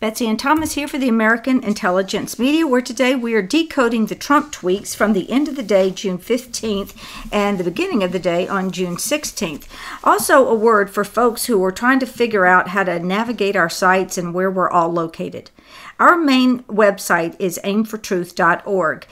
Betsy and Thomas here for the American Intelligence Media, where today we are decoding the Trump tweets from the end of the day, June 15th, and the beginning of the day on June 16th. Also, a word for folks who are trying to figure out how to navigate our sites and where we're all located. Our main website is aimfortruth.org.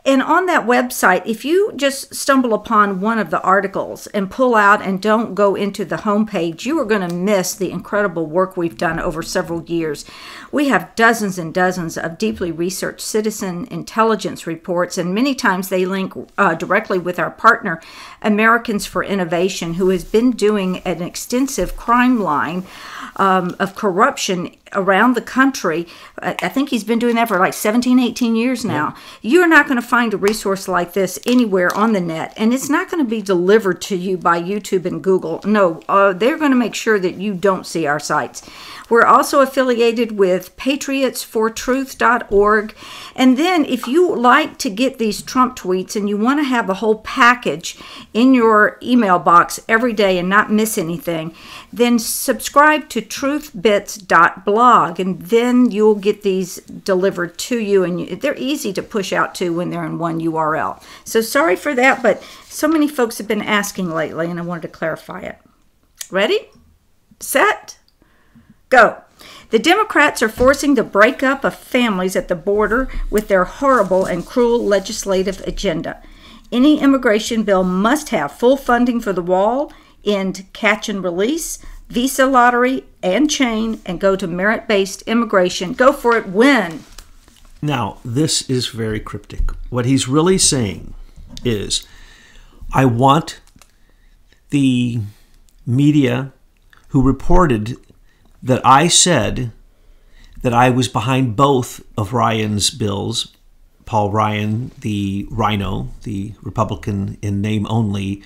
And on that website, if you just stumble upon one of the articles and pull out and don't go into the homepage, you are going to miss the incredible work we've done over several years. We have dozens and dozens of deeply researched citizen intelligence reports, and many times they link directly with our partner, Americans for Innovation, who has been doing an extensive crime line of corruption around the country. I think he's been doing that for like 17, 18 years now. Yeah. You're not going to find a resource like this anywhere on the net, and it's not going to be delivered to you by YouTube and Google. No, they're going to make sure that you don't see our sites. We're also affiliated with patriotsfortruth.org. And then if you like to get these Trump tweets and you want to have a whole package in your email box every day and not miss anything, then subscribe to truthbits.blog, and then you'll get these delivered to you, and they're easy to push out to when they're in one URL. So sorry for that, but so many folks have been asking lately, and I wanted to clarify it. Ready? Set? Go. The Democrats are forcing the breakup of families at the border with their horrible and cruel legislative agenda. Any immigration bill must have full funding for the wall, end catch and release, visa lottery and chain, and go to merit-based immigration. Go for it, win. Now, this is very cryptic. What he's really saying is, I want the media who reported that I said that I was behind both of Ryan's bills, Paul Ryan, the Rhino, the Republican in name only,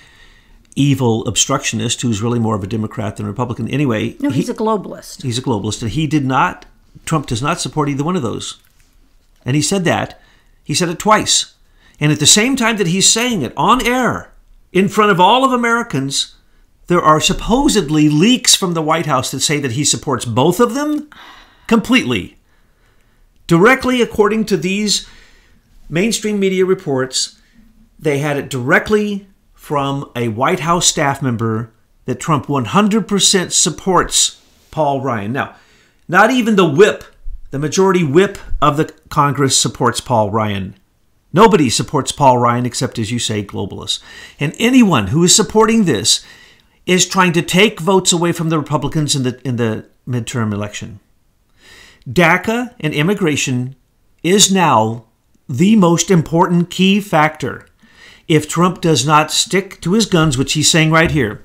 evil obstructionist who's really more of a Democrat than a Republican. Anyway. No, he's a globalist. He's a globalist, and Trump does not support either one of those. And he said that. He said it twice. And at the same time that he's saying it on air, in front of all of Americans, there are supposedly leaks from the White House that say that he supports both of them completely. Directly, according to these mainstream media reports, they had it directly from a White House staff member that Trump 100% supports Paul Ryan. Now, not even the whip, the majority whip of the Congress supports Paul Ryan. Nobody supports Paul Ryan except, as you say, globalists. And anyone who is supporting this is trying to take votes away from the Republicans in the midterm election. DACA and immigration is now the most important key factor. If Trump does not stick to his guns, which he's saying right here,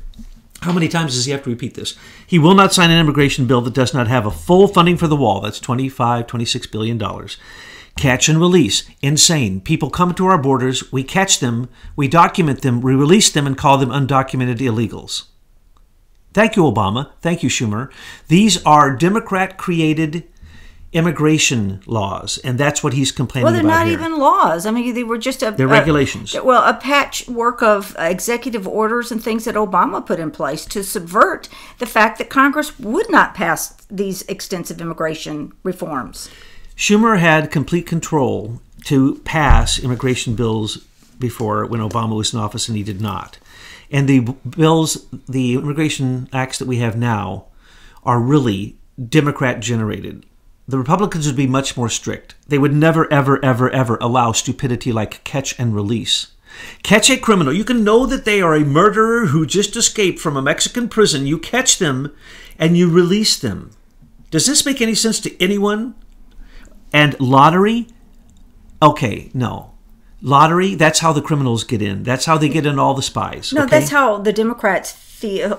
how many times does he have to repeat this? He will not sign an immigration bill that does not have a full funding for the wall. That's $26 billion. Catch and release. Insane. People come to our borders, we catch them, we document them, we release them, and call them undocumented illegals. Thank you, Obama. Thank you, Schumer. These are Democrat-created immigration laws, and that's what he's complaining about. Well, they're not even laws. I mean, they were just they're regulations. A patchwork of executive orders and things that Obama put in place to subvert the fact that Congress would not pass these extensive immigration reforms. Schumer had complete control to pass immigration bills before when Obama was in office, and he did not. And the bills, the immigration acts that we have now are really Democrat-generated. The Republicans would be much more strict. They would never, ever, ever, ever allow stupidity like catch and release. Catch a criminal. You can know that they are a murderer who just escaped from a Mexican prison. You catch them and you release them. Does this make any sense to anyone? And lottery? Okay, no. Lottery, that's how the criminals get in. That's how they get in all the spies. No, okay? That's how the Democrats feel,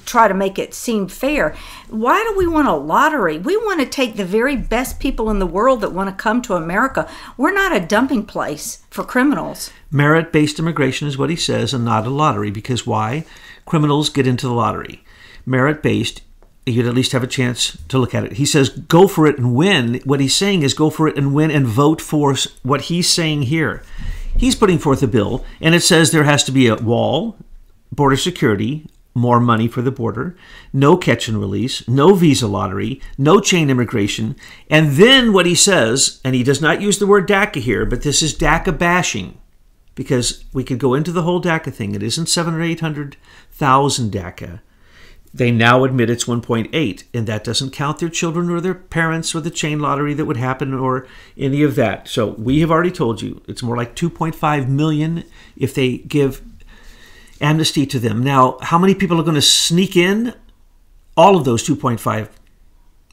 try to make it seem fair. Why do we want a lottery? We want to take the very best people in the world that want to come to America. We're not a dumping place for criminals. Merit-based immigration is what he says, and not a lottery. Because why? Criminals get into the lottery. Merit-based, you'd at least have a chance to look at it. He says, go for it and win. What he's saying is go for it and win and vote for what he's saying here. He's putting forth a bill, and it says there has to be a wall, border security, more money for the border, no catch and release, no visa lottery, no chain immigration. And then what he says, and he does not use the word DACA here, but this is DACA bashing, because we could go into the whole DACA thing. It isn't 700,000 or 800,000 DACA. They now admit it's 1.8, and that doesn't count their children or their parents or the chain lottery that would happen or any of that. So we have already told you it's more like 2.5 million if they give amnesty to them. Now, how many people are going to sneak in? All of those 2.5.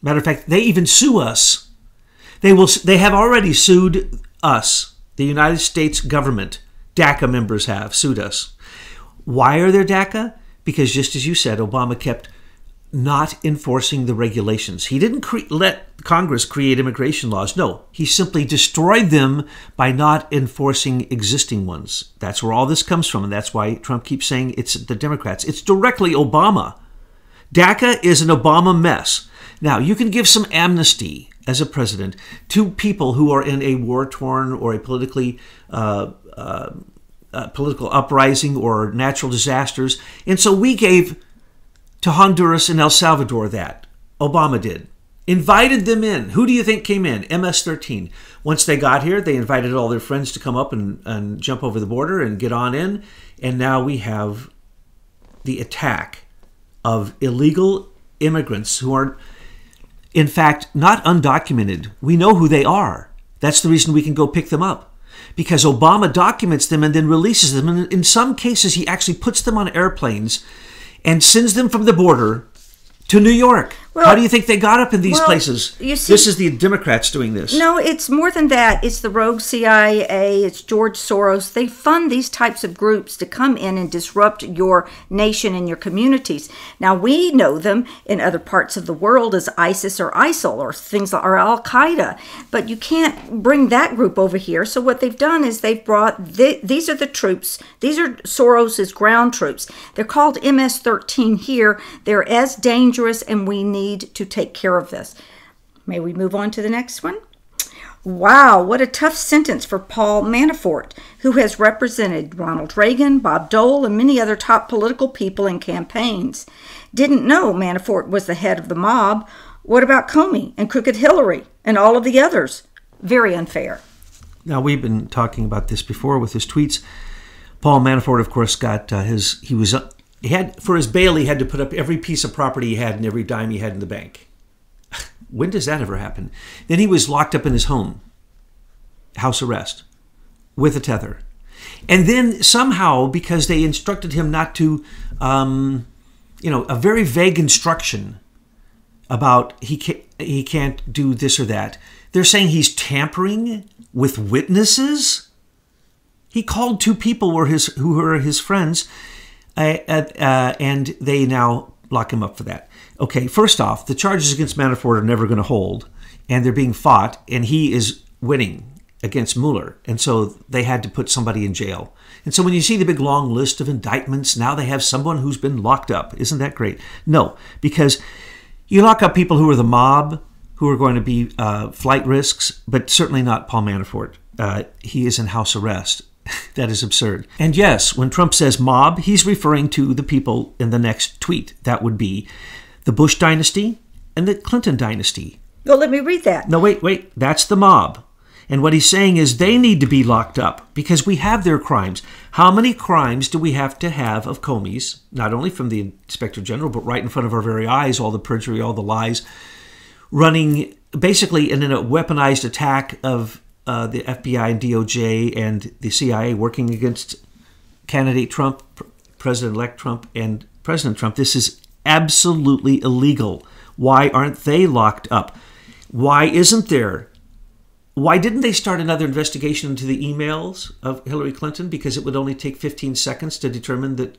Matter of fact, they even sue us. They have already sued us. The United States government, DACA members have sued us. Why are there DACA? Because just as you said, Obama kept not enforcing the regulations. He didn't let Congress create immigration laws. No, he simply destroyed them by not enforcing existing ones. That's where all this comes from, and that's why Trump keeps saying it's the Democrats. It's directly Obama. DACA is an Obama mess. Now, you can give some amnesty as a president to people who are in a war-torn or a political uprising or natural disasters. And so we gave to Honduras and El Salvador that. Obama did. Invited them in. Who do you think came in? MS-13. Once they got here, they invited all their friends to come up and jump over the border and get on in. And now we have the attack of illegal immigrants who are, in fact, not undocumented. We know who they are. That's the reason we can go pick them up. Because Obama documents them and then releases them. And in some cases, he actually puts them on airplanes and sends them from the border to New York. Well, how do you think they got up in these places? You see, this is the Democrats doing this. No, it's more than that. It's the rogue CIA. It's George Soros. They fund these types of groups to come in and disrupt your nation and your communities. Now, we know them in other parts of the world as ISIS or ISIL or things like Al-Qaeda. But you can't bring that group over here. So what they've done is they've brought, these are the troops. These are Soros's ground troops. They're called MS-13 here. They're as dangerous, and we need to take care of this. May we move on to the next one? Wow, what a tough sentence for Paul Manafort, who has represented Ronald Reagan, Bob Dole, and many other top political people in campaigns. Didn't know Manafort was the head of the mob. What about Comey and Crooked Hillary and all of the others? Very unfair. Now, we've been talking about this before with his tweets. Paul Manafort, of course, got he had, for his bail, he had to put up every piece of property he had and every dime he had in the bank. When does that ever happen? Then he was locked up in his home, house arrest, with a tether. And then somehow, because they instructed him not to, a very vague instruction about he can't do this or that, they're saying he's tampering with witnesses? He called two people who were his friends, and they now lock him up for that. Okay, first off, the charges against Manafort are never going to hold, and they're being fought, and he is winning against Mueller, and so they had to put somebody in jail. And so when you see the big long list of indictments, now they have someone who's been locked up. Isn't that great? No, because you lock up people who are the mob, who are going to be flight risks, but certainly not Paul Manafort. He is in house arrest. That is absurd. And yes, when Trump says mob, he's referring to the people in the next tweet. That would be the Bush dynasty and the Clinton dynasty. Well, let me read that. No, wait. That's the mob. And what he's saying is they need to be locked up because we have their crimes. How many crimes do we have to have of Comey's, not only from the Inspector General, but right in front of our very eyes, all the perjury, all the lies, running basically in a weaponized attack of the FBI and DOJ and the CIA working against candidate Trump, President-elect Trump, and President Trump. This is absolutely illegal. Why aren't they locked up? Why isn't there? Why didn't they start another investigation into the emails of Hillary Clinton? Because it would only take 15 seconds to determine that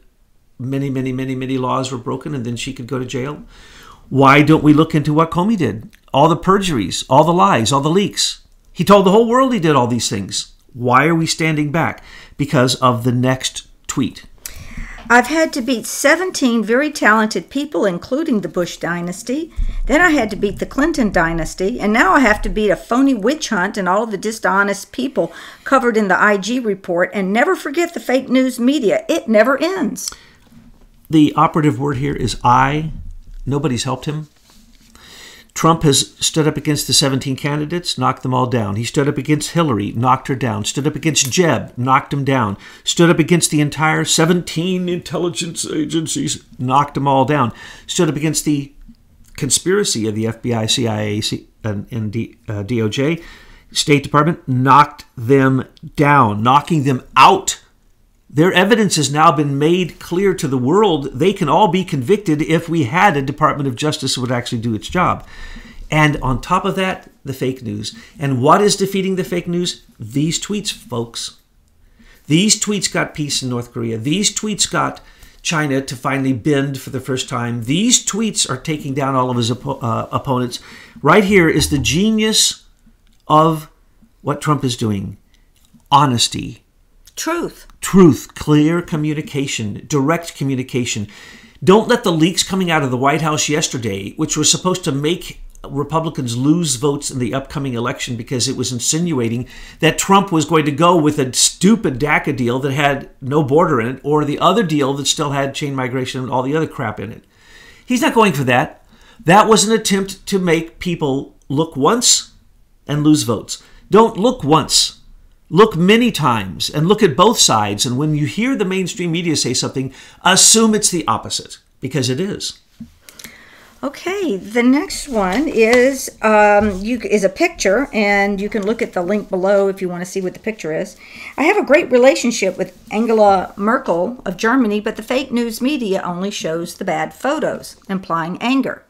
many laws were broken and then she could go to jail. Why don't we look into what Comey did? All the perjuries, all the lies, all the leaks. He told the whole world he did all these things. Why are we standing back? Because of the next tweet. I've had to beat 17 very talented people, including the Bush dynasty. Then I had to beat the Clinton dynasty. And now I have to beat a phony witch hunt and all of the dishonest people covered in the IG report. And never forget the fake news media. It never ends. The operative word here is I. Nobody's helped him. Trump has stood up against the 17 candidates, knocked them all down. He stood up against Hillary, knocked her down. Stood up against Jeb, knocked him down. Stood up against the entire 17 intelligence agencies, knocked them all down. Stood up against the conspiracy of the FBI, CIA, and DOJ, State Department, knocked them down, knocking them out. Their evidence has now been made clear to the world. They can all be convicted if we had a Department of Justice that would actually do its job. And on top of that, the fake news. And what is defeating the fake news? These tweets, folks. These tweets got peace in North Korea. These tweets got China to finally bend for the first time. These tweets are taking down all of his opponents. Right here is the genius of what Trump is doing. Honesty. Truth, clear communication, direct communication. Don't let the leaks coming out of the White House yesterday, which were supposed to make Republicans lose votes in the upcoming election because it was insinuating that Trump was going to go with a stupid DACA deal that had no border in it, or the other deal that still had chain migration and all the other crap in it. He's not going for that. That was an attempt to make people look once and lose votes. Don't look once. Look many times and look at both sides. And when you hear the mainstream media say something, assume it's the opposite, because it is. Okay, the next one is a picture, and you can look at the link below if you want to see what the picture is. I have a great relationship with Angela Merkel of Germany, but the fake news media only shows the bad photos, implying anger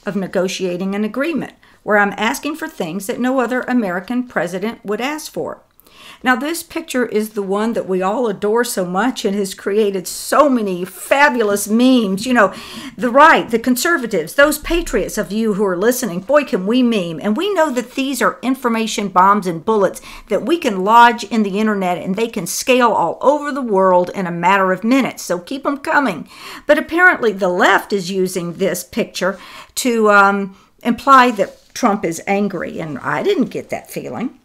of negotiating an agreement, where I'm asking for things that no other American president would ask for. Now, this picture is the one that we all adore so much and has created so many fabulous memes. You know, the right, the conservatives, those patriots of you who are listening, boy, can we meme. And we know that these are information bombs and bullets that we can lodge in the internet, and they can scale all over the world in a matter of minutes. So keep them coming. But apparently the left is using this picture to imply that Trump is angry. And I didn't get that feeling.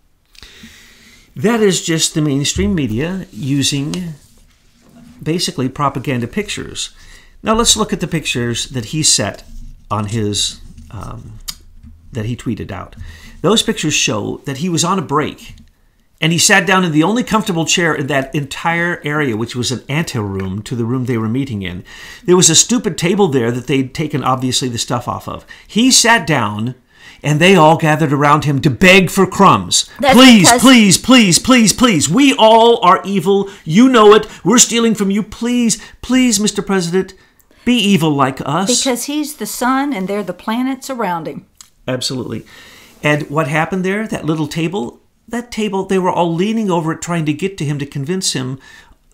That is just the mainstream media using basically propaganda pictures. Now let's look at the pictures that he set on his, that he tweeted out. Those pictures show that he was on a break and he sat down in the only comfortable chair in that entire area, which was an anteroom to the room they were meeting in. There was a stupid table there that they'd taken obviously the stuff off of. He sat down and they all gathered around him to beg for crumbs. Please, please, please, please, please. We all are evil. You know it. We're stealing from you. Please, please, Mr. President, be evil like us. Because he's the sun and they're the planets around him. Absolutely. And what happened there, that little table, they were all leaning over it trying to get to him to convince him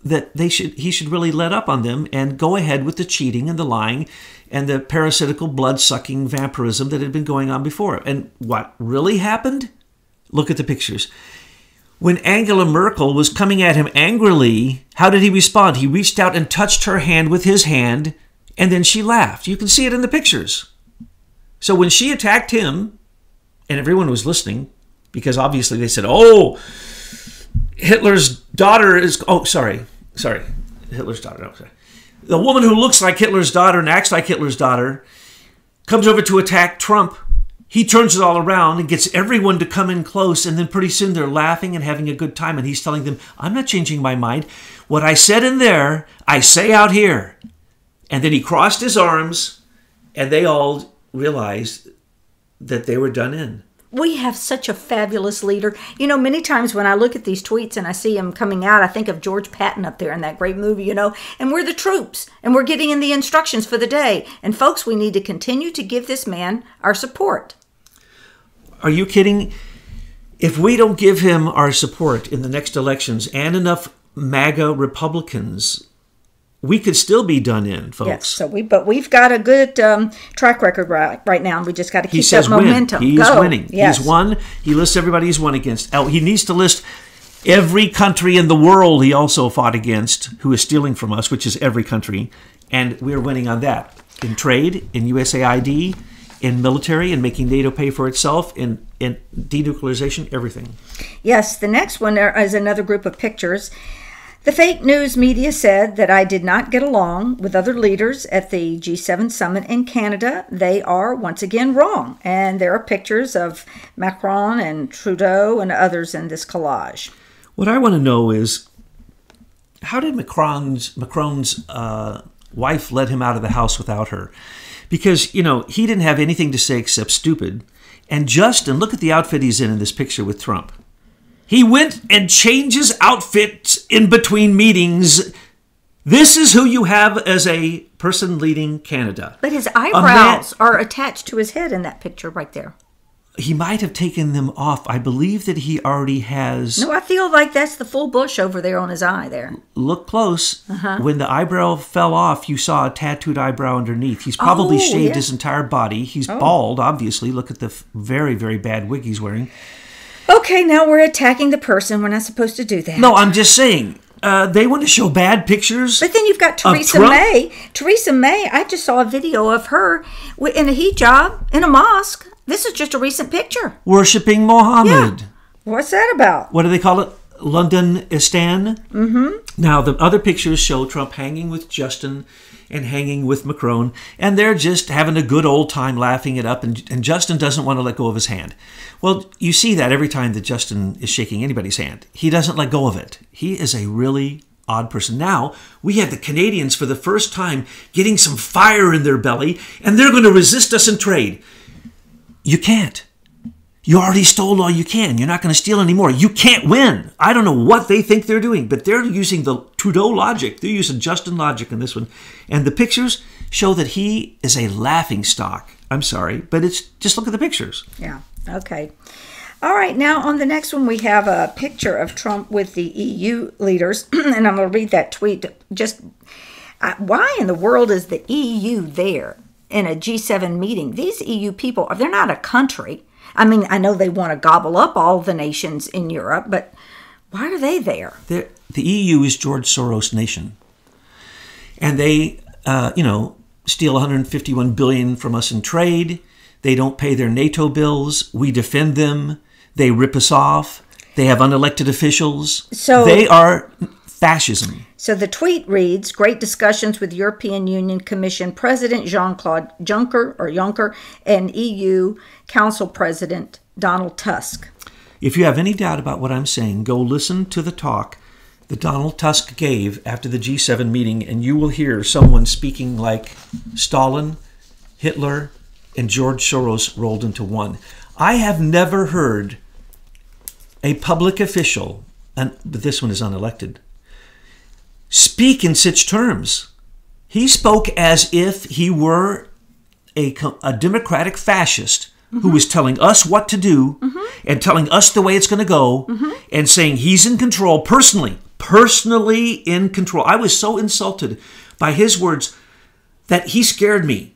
that he should really let up on them and go ahead with the cheating and the lying and the parasitical blood-sucking vampirism that had been going on before. And what really happened? Look at the pictures. When Angela Merkel was coming at him angrily, how did he respond? He reached out and touched her hand with his hand, and then she laughed. You can see it in the pictures. So when she attacked him, and everyone was listening, because obviously they said, oh, Hitler's daughter is... Oh, sorry. Hitler's daughter. No, sorry. The woman who looks like Hitler's daughter and acts like Hitler's daughter comes over to attack Trump. He turns it all around and gets everyone to come in close, and then pretty soon they're laughing and having a good time, and he's telling them, I'm not changing my mind. What I said in there, I say out here. And then he crossed his arms, and they all realized that they were done in. We have such a fabulous leader. You know, many times when I look at these tweets and I see him coming out, I think of George Patton up there in that great movie, you know, and we're the troops and we're getting in the instructions for the day. And folks, we need to continue to give this man our support. Are you kidding? If we don't give him our support in the next elections and enough MAGA Republicans, we could still be done in, folks. Yes, but we've got a good track record right now, and we just got to keep that momentum. He's winning. Yes. He's won. He lists everybody he's won against. He needs to list every country in the world he also fought against who is stealing from us, which is every country, and we're winning on that. In trade, in USAID, in military, in making NATO pay for itself, in denuclearization, everything. Yes, the next one is another group of pictures. The fake news media said that I did not get along with other leaders at the G7 summit in Canada. They are once again wrong. And there are pictures of Macron and Trudeau and others in this collage. What I want to know is, how did Macron's wife let him out of the house without her? Because, you know, he didn't have anything to say except stupid. And Justin, look at the outfit he's in this picture with Trump. He went and changes outfits in between meetings. This is who you have as a person leading Canada. But his eyebrows are attached to his head in that picture right there. He might have taken them off. I believe that he already has... No, I feel like that's the full bush over there on his eye there. Look close. When the eyebrow fell off, you saw a tattooed eyebrow underneath. He's probably shaved his entire body. He's bald, obviously. Look at the very, very bad wig he's wearing. Okay, now we're attacking the person. We're not supposed to do that. No, I'm just saying. They want to show bad pictures. But then you've got Theresa May. Theresa May, I just saw a video of her in a hijab in a mosque. This is just a recent picture. Worshipping Mohammed. Yeah. What's that about? What do they call it? Londonistan? Mm-hmm. Now, the other pictures show Trump hanging with Justin and hanging with Macron, and they're just having a good old time laughing it up, and Justin doesn't want to let go of his hand. Well, you see that every time that Justin is shaking anybody's hand. He doesn't let go of it. He is a really odd person. Now, we have the Canadians for the first time getting some fire in their belly, and they're going to resist us in trade. You can't. You already stole all you can. You're not going to steal anymore. You can't win. I don't know what they think they're doing, but they're using the Trudeau logic. They're using Justin logic in this one. And the pictures show that he is a laughing stock. I'm sorry, but it's just look at the pictures. Yeah, okay. All right, now on the next one, we have a picture of Trump with the EU leaders. And I'm going to read that tweet. Just why in the world is the EU there in a G7 meeting? These EU people, they're not a country. I mean, I know they want to gobble up all the nations in Europe, but why are they there? The EU is George Soros' nation. And they, steal $151 billion from us in trade. They don't pay their NATO bills. We defend them. They rip us off. They have unelected officials. So they are fascism. So the tweet reads, great discussions with European Union Commission President Jean-Claude Juncker and EU Council President Donald Tusk. If you have any doubt about what I'm saying, go listen to the talk that Donald Tusk gave after the G7 meeting, and you will hear someone speaking like Stalin, Hitler, and George Soros rolled into one. I have never heard a public official, but this one is unelected, speak in such terms. He spoke as if he were a democratic fascist who was telling us what to do and telling us the way it's going to go and saying he's in control personally in control. I was so insulted by his words that he scared me.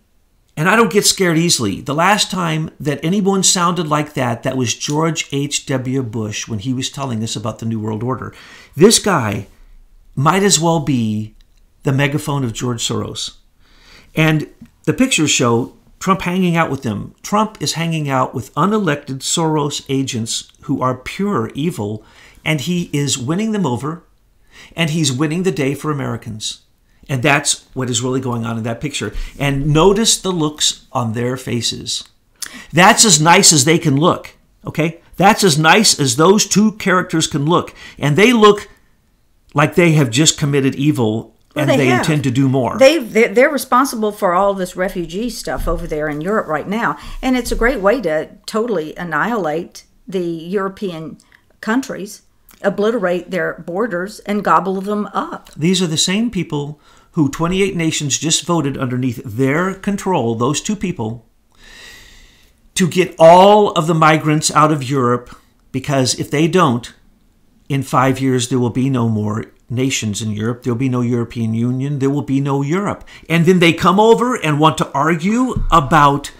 And I don't get scared easily. The last time that anyone sounded like that was George H.W. Bush when he was telling us about the New World Order. This guy might as well be the megaphone of George Soros. And the pictures show Trump hanging out with them. Trump is hanging out with unelected Soros agents who are pure evil, and he is winning them over, and he's winning the day for Americans. And that's what is really going on in that picture. And notice the looks on their faces. That's as nice as they can look, okay? That's as nice as those two characters can look. And they look like they have just committed evil, and they intend to do more. They're responsible for all this refugee stuff over there in Europe right now. And it's a great way to totally annihilate the European countries, obliterate their borders, and gobble them up. These are the same people who 28 nations just voted underneath their control, those two people, to get all of the migrants out of Europe, because if they don't, in 5 years there will be no more nations in Europe. There will be no European Union. There will be no Europe. And then they come over and want to argue about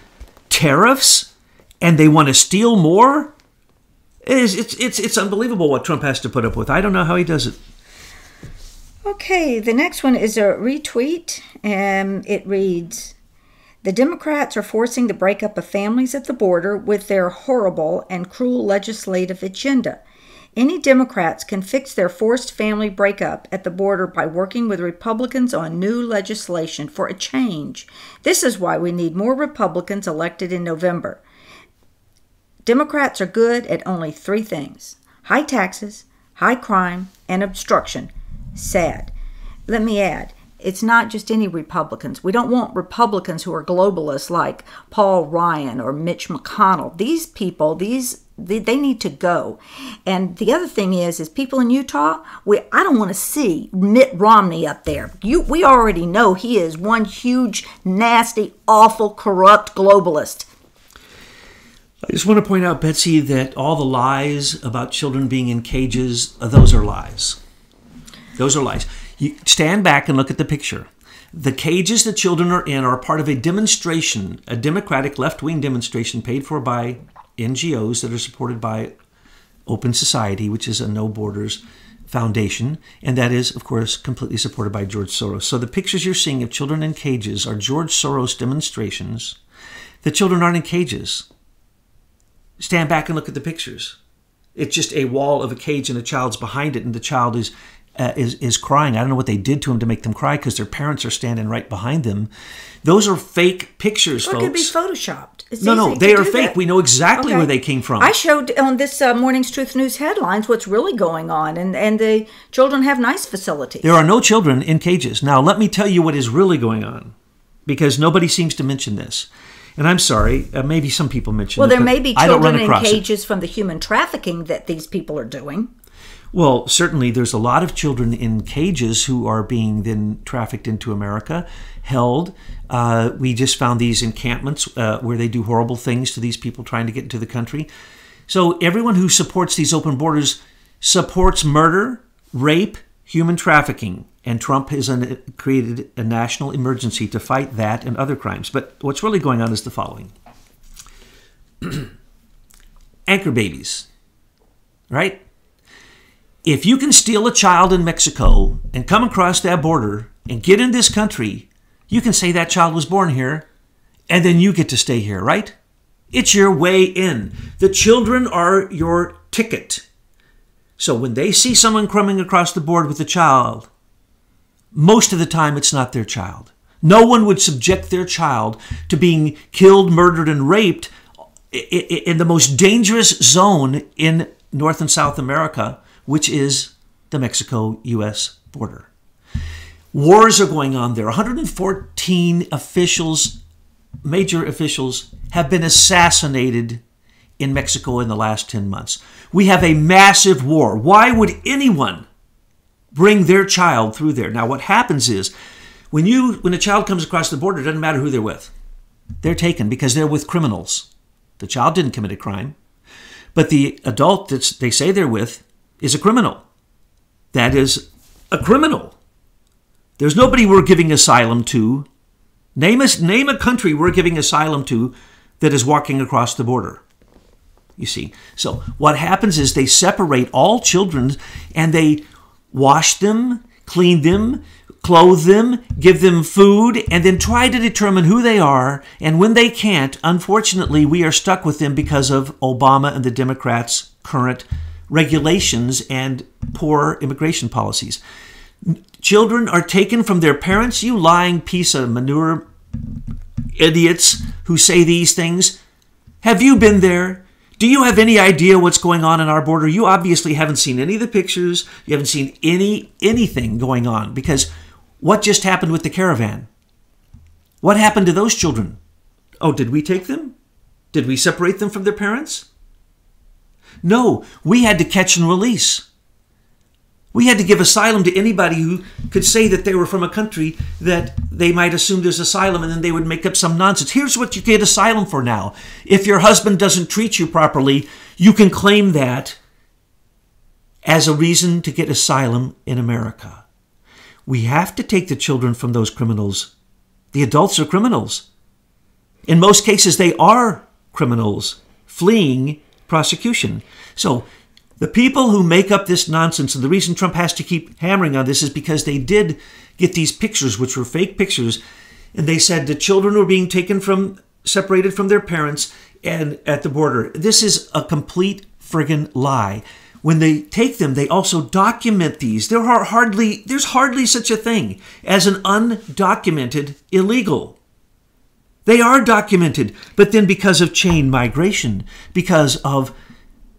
tariffs, and they want to steal more. It's unbelievable what Trump has to put up with. I don't know how he does it. Okay, the next one is a retweet, and it reads, the Democrats are forcing the breakup of families at the border with their horrible and cruel legislative agenda. Any Democrats can fix their forced family breakup at the border by working with Republicans on new legislation for a change. This is why we need more Republicans elected in November. Democrats are good at only 3 things: high taxes, high crime, and obstruction. Sad. Let me add, it's not just any Republicans. We don't want Republicans who are globalists like Paul Ryan or Mitch McConnell. These people, they need to go. And the other thing is people in Utah, I don't want to see Mitt Romney up there. We already know he is one huge, nasty, awful, corrupt globalist. I just want to point out, Betsy, that all the lies about children being in cages, those are lies. Those are lies. You stand back and look at the picture. The cages the children are in are part of a demonstration, a democratic left-wing demonstration paid for by NGOs that are supported by Open Society, which is a No Borders foundation, and that is, of course, completely supported by George Soros. So the pictures you're seeing of children in cages are George Soros demonstrations. The children aren't in cages. Stand back and look at the pictures. It's just a wall of a cage and a child's behind it, and the child is crying. I don't know what they did to him to make them cry because their parents are standing right behind them. Those are fake pictures, folks. It could be photoshopped. No, they are fake. We know exactly where they came from. I showed on this morning's Truth News headlines what's really going on, and the children have nice facilities. There are no children in cages. Now, let me tell you what is really going on, because nobody seems to mention this. And I'm sorry, maybe some people mention it. Well, there may be children in cages from the human trafficking that these people are doing. Well, certainly there's a lot of children in cages who are being then trafficked into America, held. We just found these encampments where they do horrible things to these people trying to get into the country. So everyone who supports these open borders supports murder, rape, human trafficking. And Trump has created a national emergency to fight that and other crimes. But what's really going on is the following. Anchor babies, right? If you can steal a child in Mexico and come across that border and get in this country, you can say that child was born here, and then you get to stay here, right? It's your way in. The children are your ticket. So when they see someone coming across the border with a child, most of the time it's not their child. No one would subject their child to being killed, murdered, and raped in the most dangerous zone in North and South America, which is the Mexico-U.S. border. Wars are going on there. 114 officials, major officials, have been assassinated in Mexico in the last 10 months. We have a massive war. Why would anyone bring their child through there? Now, what happens is when a child comes across the border, it doesn't matter who they're with. They're taken because they're with criminals. The child didn't commit a crime, but the adult that they say they're with is a criminal. That is a criminal. There's nobody we're giving asylum to. Name a country we're giving asylum to that is walking across the border. You see. So what happens is they separate all children and they wash them, clean them, clothe them, give them food, and then try to determine who they are. And when they can't, unfortunately, we are stuck with them because of Obama and the Democrats' current regulations and poor immigration policies. Children are taken from their parents. You lying piece of manure idiots who say these things. Have you been there? Do you have any idea what's going on in our border? You obviously haven't seen any of the pictures. You haven't seen anything going on, because what just happened with the caravan? What happened to those children? Oh, did we take them? Did we separate them from their parents? No, we had to catch and release. We had to give asylum to anybody who could say that they were from a country that they might assume there's asylum, and then they would make up some nonsense. Here's what you get asylum for now. If your husband doesn't treat you properly, you can claim that as a reason to get asylum in America. We have to take the children from those criminals. The adults are criminals. In most cases, they are criminals fleeing prosecution. So the people who make up this nonsense, and the reason Trump has to keep hammering on this is because they did get these pictures, which were fake pictures, and they said the children were being separated from their parents and at the border. This is a complete friggin' lie. when they take them, they also document these. There's hardly such a thing as an undocumented illegal. They are documented, but then because of chain migration, because of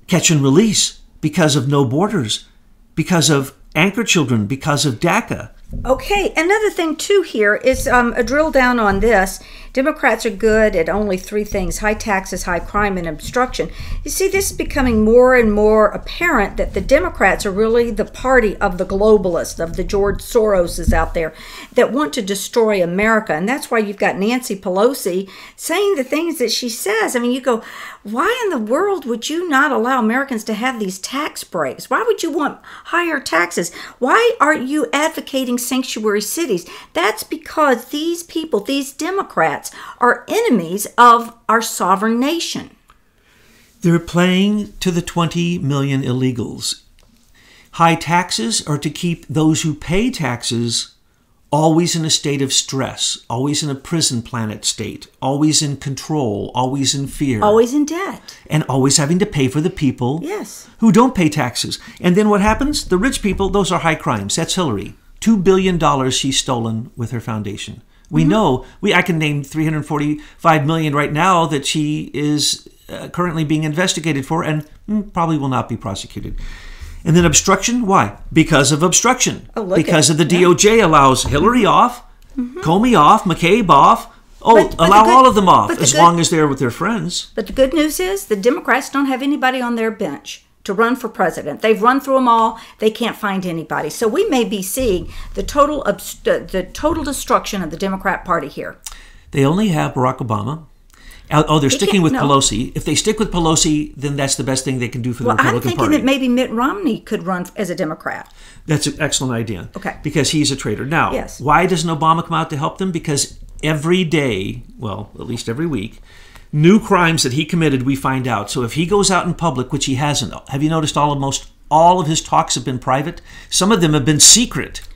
catch and release, because of no borders, because of anchor children, because of DACA. Okay, another thing too here is a drill down on this. Democrats are good at only three things: high taxes, high crime, and obstruction. You see, this is becoming more and more apparent that the Democrats are really the party of the globalists, of the George Soroses out there that want to destroy America. And that's why you've got Nancy Pelosi saying the things that she says. I mean, you go, why in the world would you not allow Americans to have these tax breaks? Why would you want higher taxes? Why aren't you advocating sanctuary cities? That's because these people, these Democrats, are enemies of our sovereign nation. They're playing to the 20 million illegals. High taxes are to keep those who pay taxes always in a state of stress, always in a prison planet state, always in control, always in fear. Always in debt. And always having to pay for the people Yes. who don't pay taxes. And then what happens? The rich people, those are high crimes. That's Hillary. $2 billion she's stolen with her foundation. We know, I can name $345 million right now that she is currently being investigated for and probably will not be prosecuted. And then obstruction, why? Because of obstruction. Because of the DOJ allows Hillary off, Comey off, McCabe off. But allow all of them off as long as they're with their friends. But the good news is the Democrats don't have anybody on their bench to run for president. They've run through them all. They can't find anybody. So we may be seeing the total destruction of the Democrat Party here. They only have Barack Obama. Oh, they're sticking with Pelosi. If they stick with Pelosi, then that's the best thing they can do for the Republican Party. I'm thinking that maybe Mitt Romney could run as a Democrat. That's an excellent idea. Okay. Because he's a traitor. Now, why doesn't Obama come out to help them? Because every day, well, at least every week, new crimes that he committed, we find out. So if he goes out in public, which he hasn't, have you noticed almost all of his talks have been private? Some of them have been secret.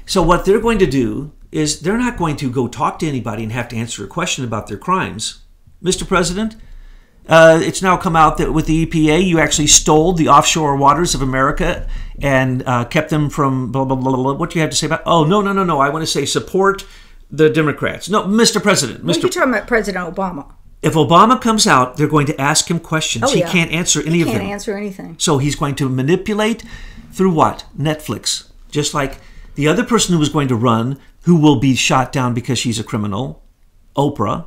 So what they're going to do is they're not going to go talk to anybody and have to answer a question about their crimes. Mr. President, it's now come out that with the EPA, you actually stole the offshore waters of America and kept them from blah, blah, blah, blah. What do you have to say about? Oh, no. I want to say support the Democrats. No, Mr. President. What are you talking about, President Obama? If Obama comes out, they're going to ask him questions. He can't answer any of them. He can't answer anything. So he's going to manipulate through what? Netflix. Just like the other person who was going to run, who will be shot down because she's a criminal, Oprah.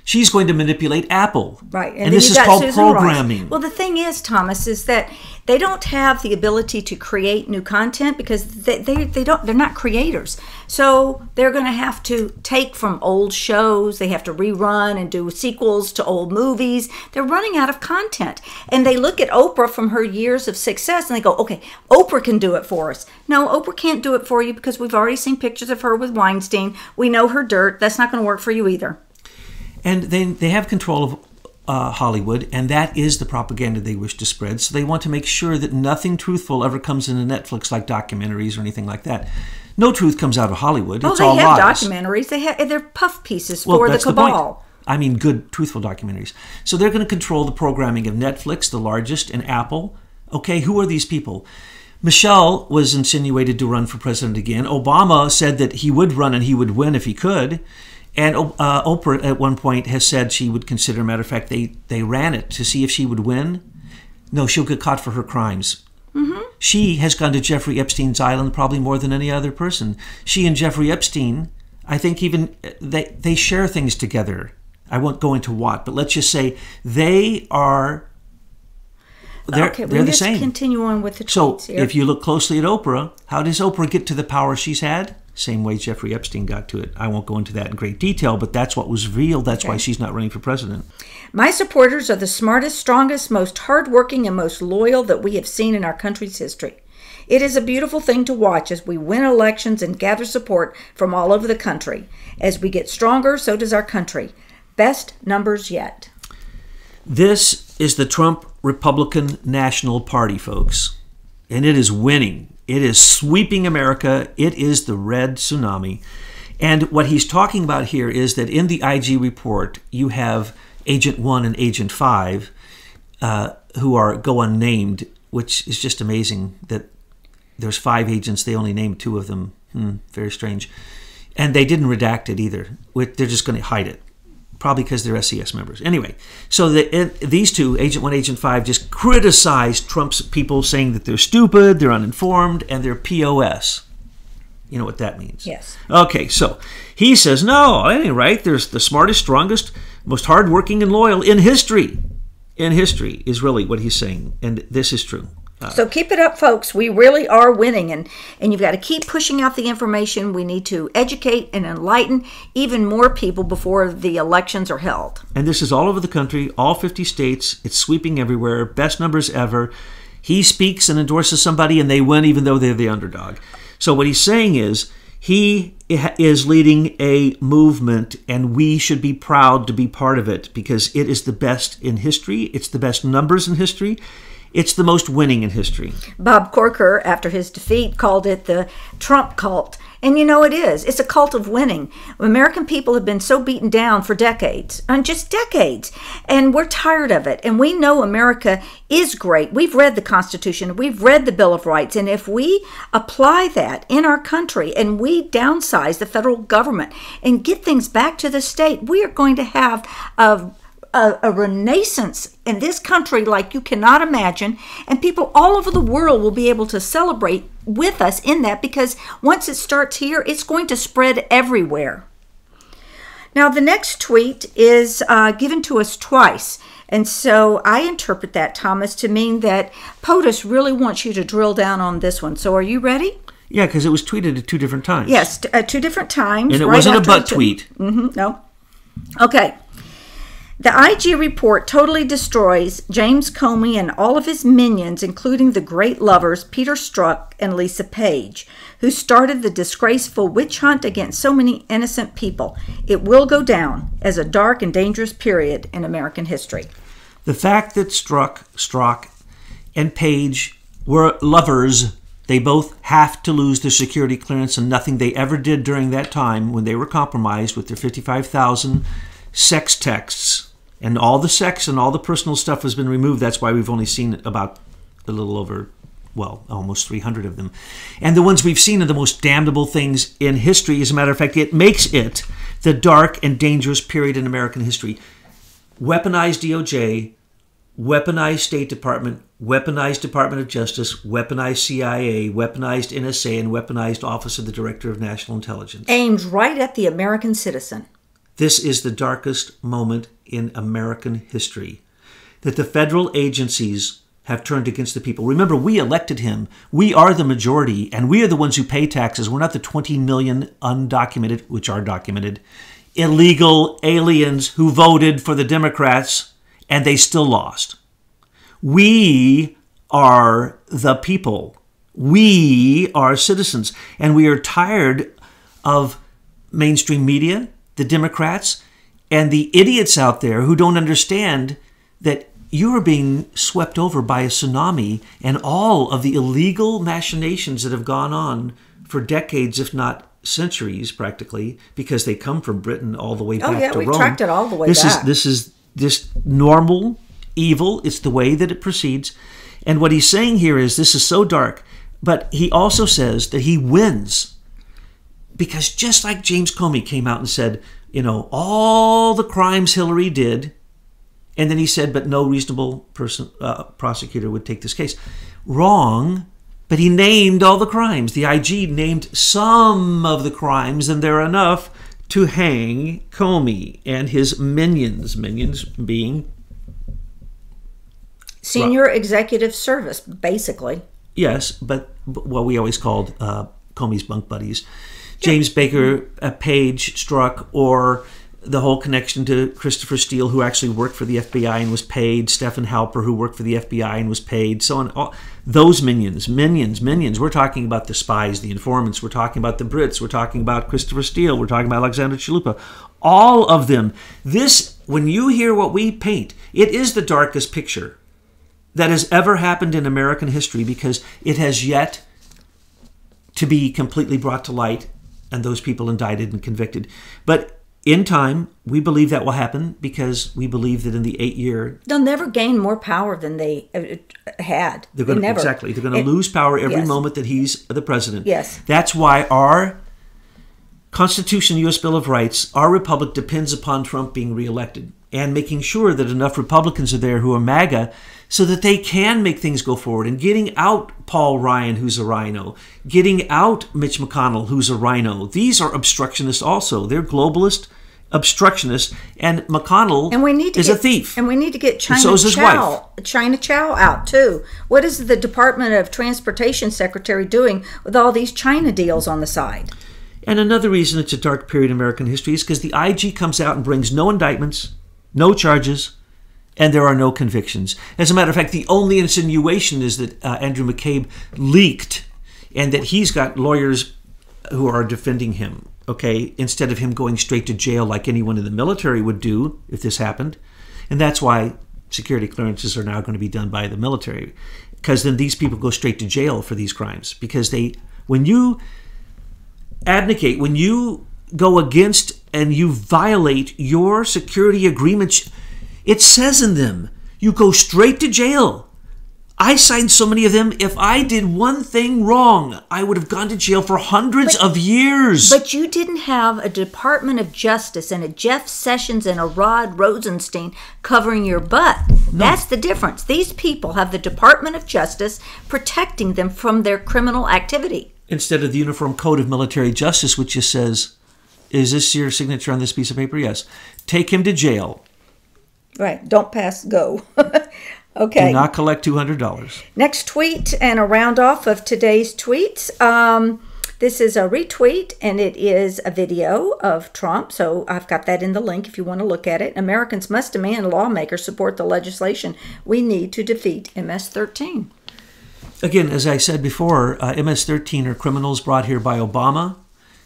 She's going to manipulate Apple. Right. And this is called programming. Rice. Well, the thing is, Thomas, is that they don't have the ability to create new content because they're not creators. So they're going to have to take from old shows. They have to rerun and do sequels to old movies. They're running out of content. And they look at Oprah from her years of success and they go, okay, Oprah can do it for us. No, Oprah can't do it for you because we've already seen pictures of her with Weinstein. We know her dirt. That's not going to work for you either. And they have control of Hollywood, and that is the propaganda they wish to spread. So they want to make sure that nothing truthful ever comes into Netflix, like documentaries or anything like that. No truth comes out of Hollywood. It's all lies. They have documentaries. They're puff pieces for the cabal. I mean, good, truthful documentaries. So they're going to control the programming of Netflix, the largest, and Apple. Okay, who are these people? Michelle was insinuated to run for president again. Obama said that he would run and he would win if he could. And Oprah at one point has said she would consider, matter of fact, they ran it to see if she would win. No, she'll get caught for her crimes. She has gone to Jeffrey Epstein's island probably more than any other person. She and Jeffrey Epstein, I think even they share things together. I won't go into what, but let's just say they are, they're the same. Continue on with the tweets here. If you look closely at Oprah, how does Oprah get to the power she's had? Same way Jeffrey Epstein got to it. I won't go into that in great detail, but that's what was revealed. That's why she's not running for president. My supporters are the smartest, strongest, most hardworking, and most loyal that we have seen in our country's history. It is a beautiful thing to watch as we win elections and gather support from all over the country. As we get stronger, so does our country. Best numbers yet. This is the Trump Republican National Party, folks, and it is winning. It is sweeping America. It is the red tsunami. And what he's talking about here is that in the IG report, you have Agent 1 and Agent 5, who go unnamed, which is just amazing that there's 5 agents. They only named 2 of them. Very strange. And they didn't redact it either. They're just going to hide it. Probably because they're SES members. Anyway, so these 2, Agent 1, Agent 5, just criticized Trump's people, saying that they're stupid, they're uninformed, and they're POS. You know what that means? Yes. Okay, so he says, no, that ain't right. There's the smartest, strongest, most hardworking and loyal in history. In history is really what he's saying, and this is true. So keep it up, folks. We really are winning, and you've got to keep pushing out the information. We need to educate and enlighten even more people before the elections are held. And this is all over the country, all 50 states. It's sweeping everywhere, best numbers ever. He speaks and endorses somebody, and they win even though they're the underdog. So what he's saying is he is leading a movement, and we should be proud to be part of it because it is the best in history. It's the best numbers in history. It's the most winning in history. Bob Corker, after his defeat, called it the Trump cult. And you know it is. It's a cult of winning. American people have been so beaten down for decades, and just decades. And we're tired of it. And we know America is great. We've read the Constitution. We've read the Bill of Rights. And if we apply that in our country and we downsize the federal government and get things back to the state, we are going to have a renaissance in this country like you cannot imagine, and people all over the world will be able to celebrate with us in that, because once it starts here, it's going to spread everywhere. Now, the next tweet is given to us twice, and so I interpret that, Thomas, to mean that POTUS really wants you to drill down on this one. So are you ready? Yeah, because it was tweeted at 2 different times. Yes, at 2 different times. And it wasn't a butt tweet. No. Okay. The IG report totally destroys James Comey and all of his minions, including the great lovers Peter Strzok and Lisa Page, who started the disgraceful witch hunt against so many innocent people. It will go down as a dark and dangerous period in American history. The fact that Strzok and Page were lovers, they both have to lose their security clearance, and nothing they ever did during that time when they were compromised with their 55,000 sex texts, and all the sex and all the personal stuff has been removed. That's why we've only seen about a little over, well, almost 300 of them. And the ones we've seen are the most damnable things in history. As a matter of fact, it makes it the dark and dangerous period in American history. Weaponized DOJ, weaponized State Department, weaponized Department of Justice, weaponized CIA, weaponized NSA, and weaponized Office of the Director of National Intelligence. Aimed right at the American citizen. This is the darkest moment in American history, that the federal agencies have turned against the people. Remember, we elected him. We are the majority, and we are the ones who pay taxes. We're not the 20 million undocumented, which are documented, illegal aliens who voted for the Democrats, and they still lost. We are the people. We are citizens, and we are tired of mainstream media, the Democrats, and the idiots out there who don't understand that you are being swept over by a tsunami and all of the illegal machinations that have gone on for decades, if not centuries, practically, because they come from Britain all the way back to Rome. Oh, yeah, we tracked it all the way back. This is normal evil. It's the way that it proceeds. And what he's saying here is this is so dark, but he also says that he wins. Because just like James Comey came out and said, you know, all the crimes Hillary did, and then he said, but no reasonable prosecutor would take this case. Wrong, but he named all the crimes. The IG named some of the crimes, and they're enough to hang Comey and his minions. Minions being Senior Executive Service, basically. Yes, but what we always called Comey's bunk buddies. James Baker, Page, Strzok, or the whole connection to Christopher Steele, who actually worked for the FBI and was paid, Stephen Halper, who worked for the FBI and was paid, so on. All those minions. We're talking about the spies, the informants. We're talking about the Brits. We're talking about Christopher Steele. We're talking about Alexander Chalupa. All of them. This, when you hear what we paint, it is the darkest picture that has ever happened in American history, because it has yet to be completely brought to light and those people indicted and convicted. But In time, we believe that will happen because we believe that in the 8-year... They'll never gain more power than they had. They're going to, exactly. They're going to lose power every moment that he's the president. Yes. That's why our Constitution, U.S. Bill of Rights, our republic depends upon Trump being reelected and making sure that enough Republicans are there who are MAGA so that they can make things go forward, and getting out Paul Ryan, who's a rhino, getting out Mitch McConnell, who's a rhino. These are obstructionists also. They're globalist obstructionists, and McConnell is a thief. And we need to get China Chow out too. What is the Department of Transportation Secretary doing with all these China deals on the side? And another reason it's a dark period in American history is because the IG comes out and brings no indictments, no charges, and there are no convictions. As a matter of fact, the only insinuation is that Andrew McCabe leaked and that he's got lawyers who are defending him, okay, instead of him going straight to jail like anyone in the military would do if this happened. And that's why security clearances are now going to be done by the military, because then these people go straight to jail for these crimes. Because when you abdicate, when you go against and you violate your security agreements, it says in them, you go straight to jail. I signed so many of them. If I did one thing wrong, I would have gone to jail for hundreds of years. But you didn't have a Department of Justice and a Jeff Sessions and a Rod Rosenstein covering your butt. No. That's the difference. These people have the Department of Justice protecting them from their criminal activity. Instead of the Uniform Code of Military Justice, which just says, is this your signature on this piece of paper? Yes. Take him to jail. Right. Don't pass go. Okay. Do not collect $200. Next tweet and a round off of today's tweets. This is a retweet, and it is a video of Trump. So I've got that in the link if you want to look at it. Americans must demand lawmakers support the legislation we need to defeat MS-13. Again, as I said before, MS-13 are criminals brought here by Obama.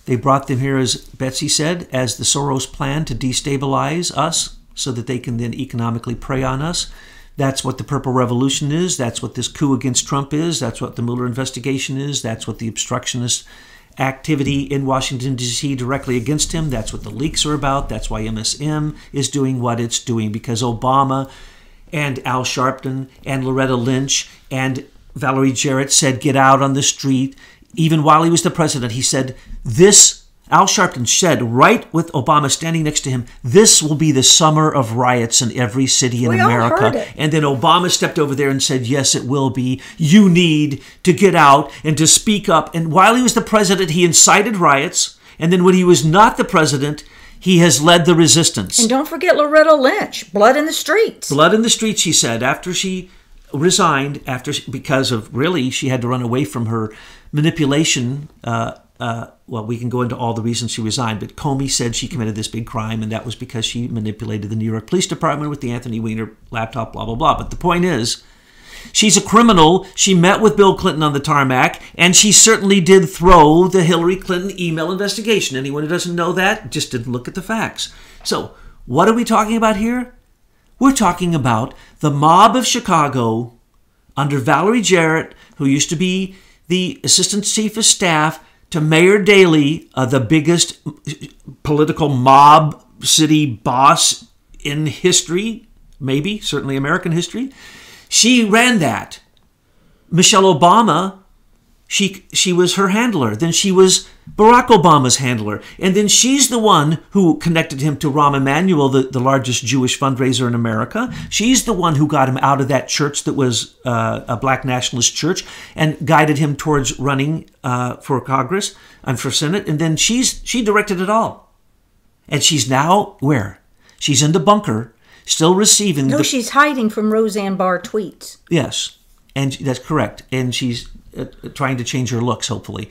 They brought them here, as Betsy said, as the Soros plan to destabilize us so that they can then economically prey on us. That's what the Purple Revolution is. That's what this coup against Trump is. That's what the Mueller investigation is. That's what the obstructionist activity in Washington, D.C. directly against him. That's what the leaks are about. That's why MSM is doing what it's doing, because Obama and Al Sharpton and Loretta Lynch and Valerie Jarrett said, get out on the street. Even while he was the president, he said, Al Sharpton said, right with Obama standing next to him, this will be the summer of riots in every city in America. And then Obama stepped over there and said, yes, it will be. You need to get out and to speak up. And while he was the president, he incited riots. And then when he was not the president, he has led the resistance. And don't forget Loretta Lynch, blood in the streets. Blood in the streets, she said, after she resigned, because of, really, she had to run away from her manipulation. Well, we can go into all the reasons she resigned, but Comey said she committed this big crime, and that was because she manipulated the New York Police Department with the Anthony Weiner laptop, blah, blah, blah. But the point is, she's a criminal. She met with Bill Clinton on the tarmac, and she certainly did throw the Hillary Clinton email investigation. Anyone who doesn't know that just didn't look at the facts. So what are we talking about here? We're talking about the mob of Chicago under Valerie Jarrett, who used to be the Assistant Chief of Staff to Mayor Daley, the biggest political mob city boss in history, maybe, certainly American history. She ran that. Michelle Obama, she was her handler. Then she was Barack Obama's handler. And then she's the one who connected him to Rahm Emanuel, the largest Jewish fundraiser in America. She's the one who got him out of that church that was a black nationalist church and guided him towards running for Congress and for Senate. And then she directed it all. And she's now where? She's in the bunker, still receiving... No, she's hiding from Roseanne Barr tweets. Yes, and that's correct. And she's trying to change her looks, hopefully.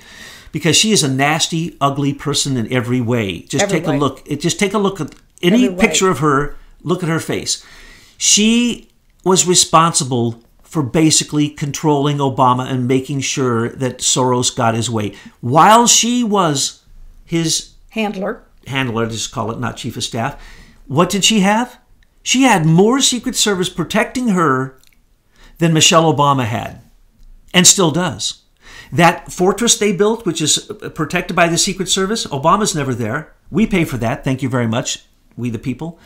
Because she is a nasty, ugly person in every way. Just take a look. Just take a look at any picture of her. Look at her face. She was responsible for basically controlling Obama and making sure that Soros got his way. While she was his handler, just call it, not chief of staff, what did she have? She had more Secret Service protecting her than Michelle Obama had, and still does. That fortress they built, which is protected by the Secret Service, Obama's never there. We pay for that. Thank you very much, we the people.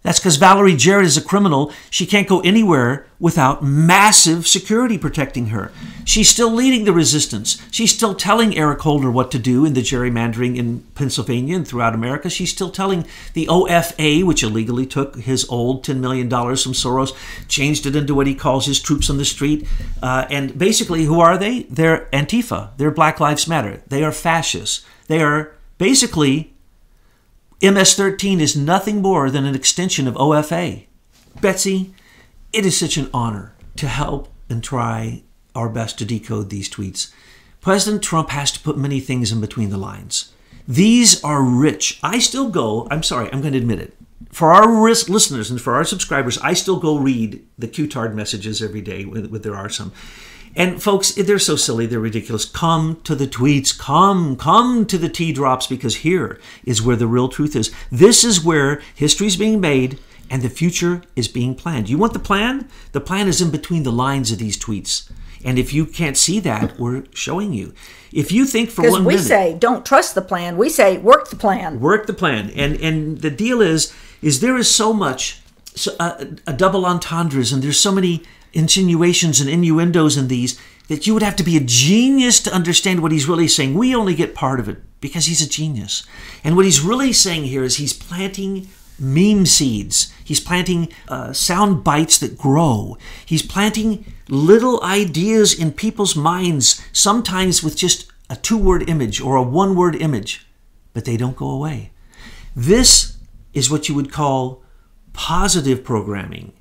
That's because Valerie Jarrett is a criminal. She can't go anywhere without massive security protecting her. She's still leading the resistance. She's still telling Eric Holder what to do in the gerrymandering in Pennsylvania and throughout America. She's still telling the OFA, which illegally took his old $10 million from Soros, changed it into what he calls his troops on the street. And basically, who are they? They're Antifa. They're Black Lives Matter. They are fascists. They are basically... MS-13 is nothing more than an extension of OFA. Betsy, it is such an honor to help and try our best to decode these tweets. President Trump has to put many things in between the lines. These are rich. I'm going to admit it. For our listeners and for our subscribers, I still go read the Q-tard messages every day, when there are some. And folks, they're so silly, they're ridiculous. Come to the tweets, come to the tea drops, because here is where the real truth is. This is where history's being made and the future is being planned. You want the plan? The plan is in between the lines of these tweets. And if you can't see that, we're showing you. If you think for 1 minute... Because we say, don't trust the plan. We say, work the plan. Work the plan. And the deal is there is so much, a double entendres, and there's so many insinuations and innuendos in these that you would have to be a genius to understand what he's really saying. We only get part of it because he's a genius. And what he's really saying here is he's planting meme seeds. He's planting sound bites that grow. He's planting little ideas in people's minds, sometimes with just a 2-word image or a 1-word image, but they don't go away. This is what you would call positive programming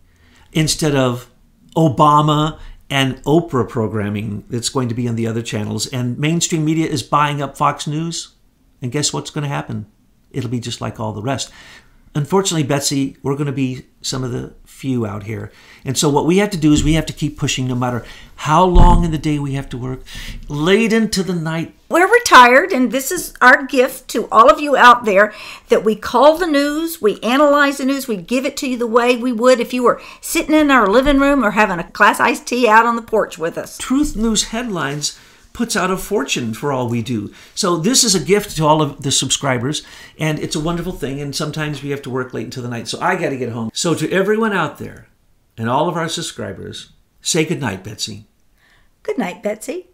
instead of Obama and Oprah programming that's going to be on the other channels. And mainstream media is buying up Fox News. And guess what's going to happen? It'll be just like all the rest. Unfortunately, Betsy, we're going to be some of the few out here. And so what we have to do is we have to keep pushing no matter how long in the day we have to work, late into the night. We're retired, and this is our gift to all of you out there, that we call the news, we analyze the news, we give it to you the way we would if you were sitting in our living room or having a glass iced tea out on the porch with us. Truth News Headlines puts out a fortune for all we do. So this is a gift to all of the subscribers, and it's a wonderful thing, and sometimes we have to work late into the night, so I got to get home. So to everyone out there and all of our subscribers, say good night, Betsy. Good night, Betsy.